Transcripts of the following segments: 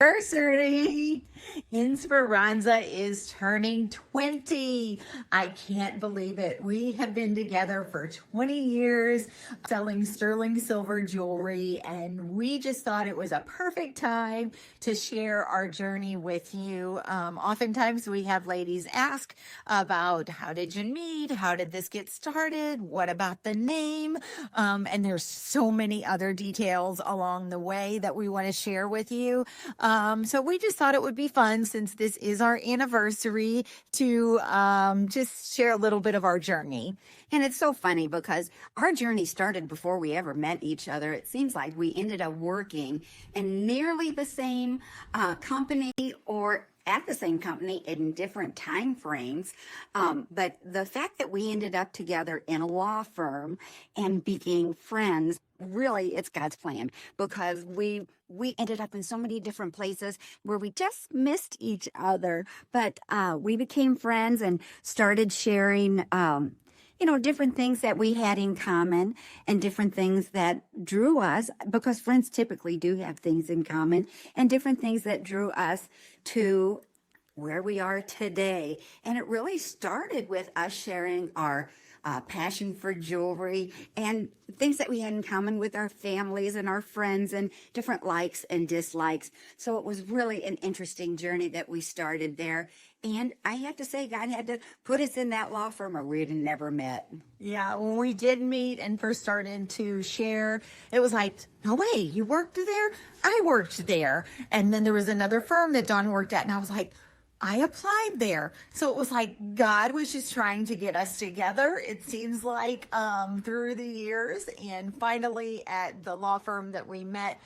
Anniversary. Inspiranza is turning 20. I can't believe it. We have been together for 20 years selling sterling silver jewelry, and we just thought it was a perfect time to share our journey with you. Oftentimes, we have ladies ask about how did you meet? How did this get started? What about the name? And there's so many other details along the way that we want to share with you. So we just thought it would be fun since this is our anniversary to just share a little bit of our journey. And it's so funny because our journey started before we ever met each other. It seems like we ended up working in nearly the same company or at the same company in different time frames. But the fact that we ended up together in a law firm and became friends, really, it's God's plan because we ended up in so many different places where we just missed each other. But we became friends and started sharing different things that we had in common and different things that drew us, because friends typically do have things in common, and different things that drew us to where we are today. And it really started with us sharing our passion for jewelry and things that we had in common with our families and our friends and different likes and dislikes. So it was really an interesting journey that we started there. And I have to say, God had to put us in that law firm or we'd have never met. Yeah, when we did meet and first started to share, it was like, no way, you worked there? I worked there. And then there was another firm that Dawn worked at, and I was like, I applied there. So it was like God was just trying to get us together, it seems like, through the years. And finally, at the law firm that we met,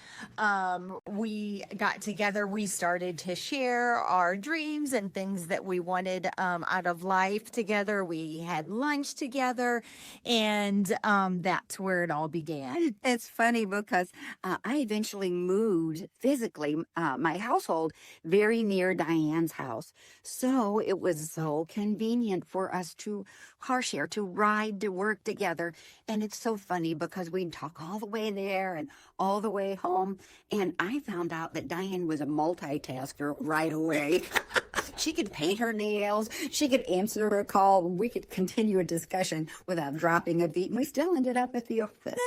we got together. We started to share our dreams and things that we wanted out of life together. We had lunch together, and that's where it all began. It's funny because I eventually moved physically, my household, very near Diane's house. So it was so convenient for us to car share, to ride to work together. And it's so funny because we'd talk all the way there and all the way home. And I found out that Diane was a multitasker right away. She could paint her nails. She could answer a call. We could continue a discussion without dropping a beat. And we still ended up at the office.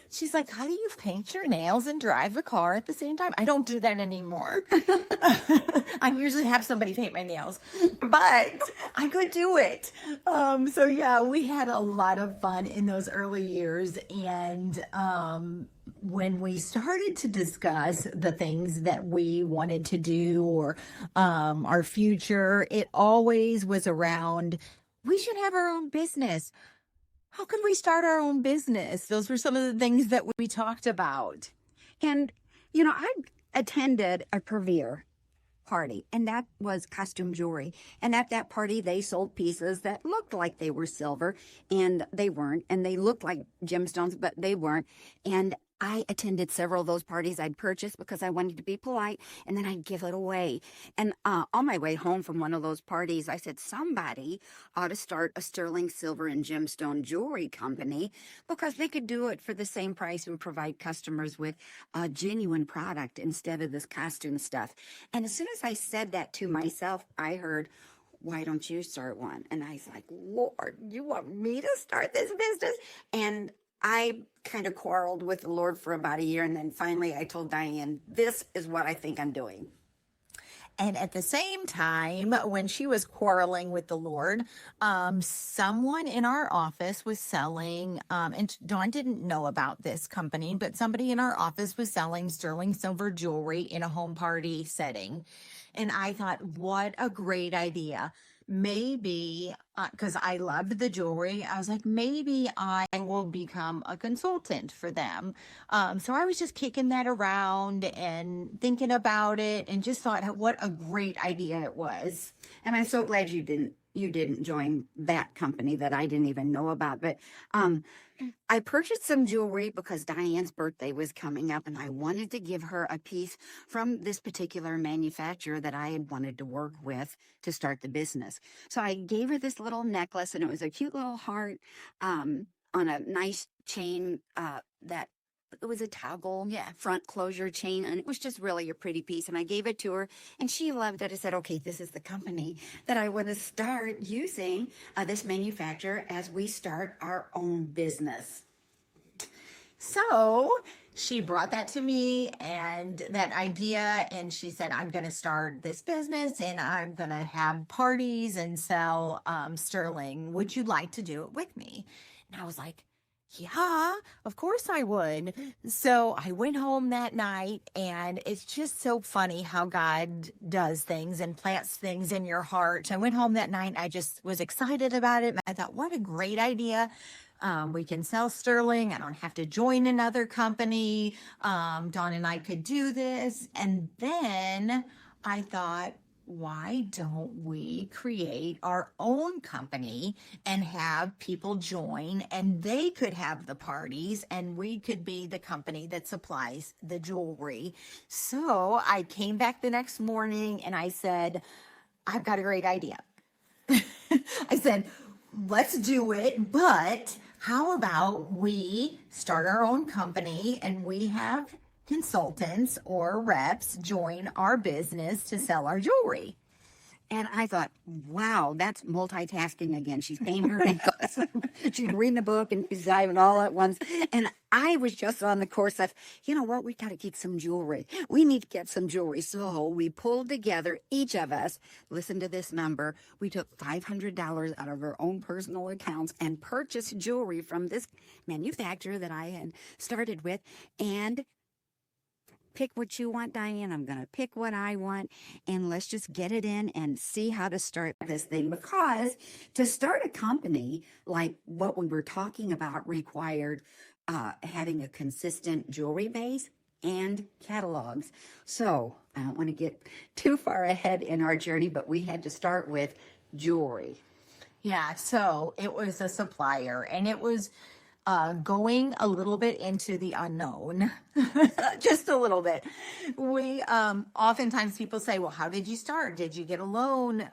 She's like, how do you paint your nails and drive a car at the same time? I don't do that anymore. I usually have somebody paint my nails, but I could do it. So yeah, we had a lot of fun in those early years. And when we started to discuss the things that we wanted to do or our future, it always was around, we should have our own business. How can we start our own business? Those were some of the things that we talked about. And, I attended a Premiere party, and that was costume jewelry. And at that party, they sold pieces that looked like they were silver, and they weren't. And they looked like gemstones, but they weren't. And I attended several of those parties I'd purchased because I wanted to be polite, and then I'd give it away. And on my way home from one of those parties, I said, somebody ought to start a sterling silver and gemstone jewelry company because they could do it for the same price and provide customers with a genuine product instead of this costume stuff. And as soon as I said that to myself, I heard, why don't you start one? And I was like, Lord, you want me to start this business? And I kind of quarreled with the Lord for about a year. And then finally I told Diane, this is what I think I'm doing. And at the same time, when she was quarreling with the Lord, someone in our office was selling, and Dawn didn't know about this company, but somebody in our office was selling sterling silver jewelry in a home party setting. And I thought, what a great idea. Maybe, because I loved the jewelry, I was like, maybe I will become a consultant for them. So I was just kicking that around and thinking about it and just thought what a great idea it was. And I'm so glad you didn't join that company that I didn't even know about. But I purchased some jewelry because Diane's birthday was coming up and I wanted to give her a piece from this particular manufacturer that I had wanted to work with to start the business. So I gave her this little necklace, and it was a cute little heart on a nice chain that it was a toggle front closure chain, and it was just really a pretty piece. And I gave it to her, and she loved it. I said, okay, this is the company that I want to start using, this manufacturer, as we start our own business. So she brought that to me and that idea, and she said, I'm going to start this business and I'm going to have parties and sell sterling. Would you like to do it with me? And I was like, yeah, of course I would. So I went home that night, and it's just so funny how God does things and plants things in your heart. I went home that night. I just was excited about it. I thought, what a great idea. We can sell sterling. I don't have to join another company. Dawn and I could do this. And then I thought, why don't we create our own company and have people join, and they could have the parties and we could be the company that supplies the jewelry? So I came back the next morning and I said, I've got a great idea. I said, let's do it, but how about we start our own company and we have consultants or reps join our business to sell our jewelry? And I thought, wow, that's multitasking again. She's paying her ankles. She's reading a book and she's diving all at once. And I was just on the course of, you know what, we got to get some jewelry. We need to get some jewelry. So we pulled together, each of us, listen to this number, we took $500 out of our own personal accounts and purchased jewelry from this manufacturer that I had started with. And pick what you want, Diane. I'm going to pick what I want, and let's just get it in and see how to start this thing. Because to start a company like what we were talking about required having a consistent jewelry base and catalogs. So I don't want to get too far ahead in our journey, but we had to start with jewelry. Yeah, so it was a supplier, and it was going a little bit into the unknown, just a little bit. We oftentimes people say, well, how did you start? Did you get a loan?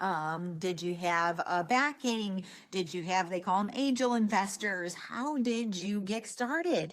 Did you have a backing? Did you have, they call them angel investors? How did you get started?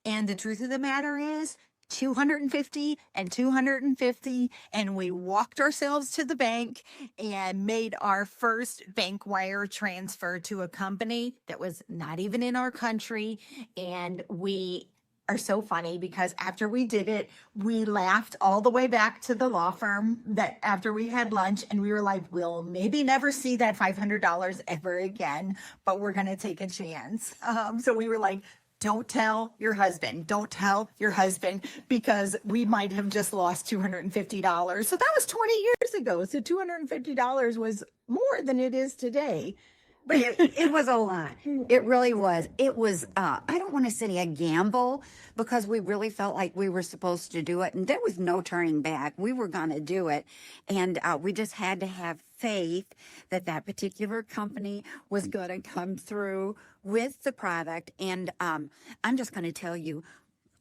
And the truth of the matter is, 250 and 250, and we walked ourselves to the bank and made our first bank wire transfer to a company that was not even in our country. And we are so funny because after we did it, we laughed all the way back to the law firm that after we had lunch, and we were like, we'll maybe never see that $500 ever again, but we're going to take a chance. So we were like, don't tell your husband. Don't tell your husband, because we might have just lost $250. So that was 20 years ago. So $250 was more than it is today. But it was a lot. It really was. It was, I don't want to say a gamble, because we really felt like we were supposed to do it. And there was no turning back. We were going to do it. And we just had to have faith that that particular company was going to come through with the product. And I'm just going to tell you,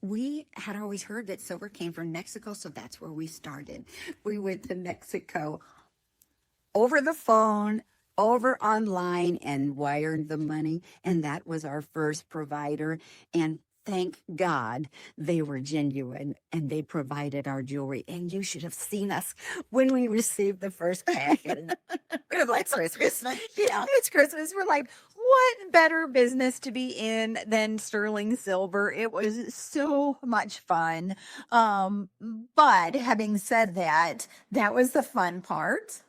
we had always heard that silver came from Mexico. So that's where we started. We went to Mexico over the phone, over online, and wired the money. And that was our first provider. And thank God they were genuine and they provided our jewelry. And you should have seen us when we received the first packet. We're like, it's Christmas. Yeah, it's Christmas. We're like, what better business to be in than sterling silver? It was so much fun. But having said that, that was the fun part.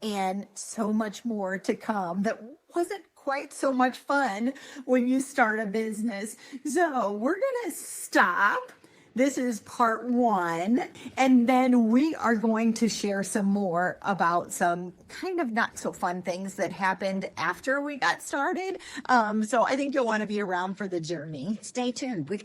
And so much more to come that wasn't quite so much fun when you start a business. So we're going to stop. This is part 1. And then we are going to share some more about some kind of not so fun things that happened after we got started. So I think you'll want to be around for the journey. Stay tuned. We've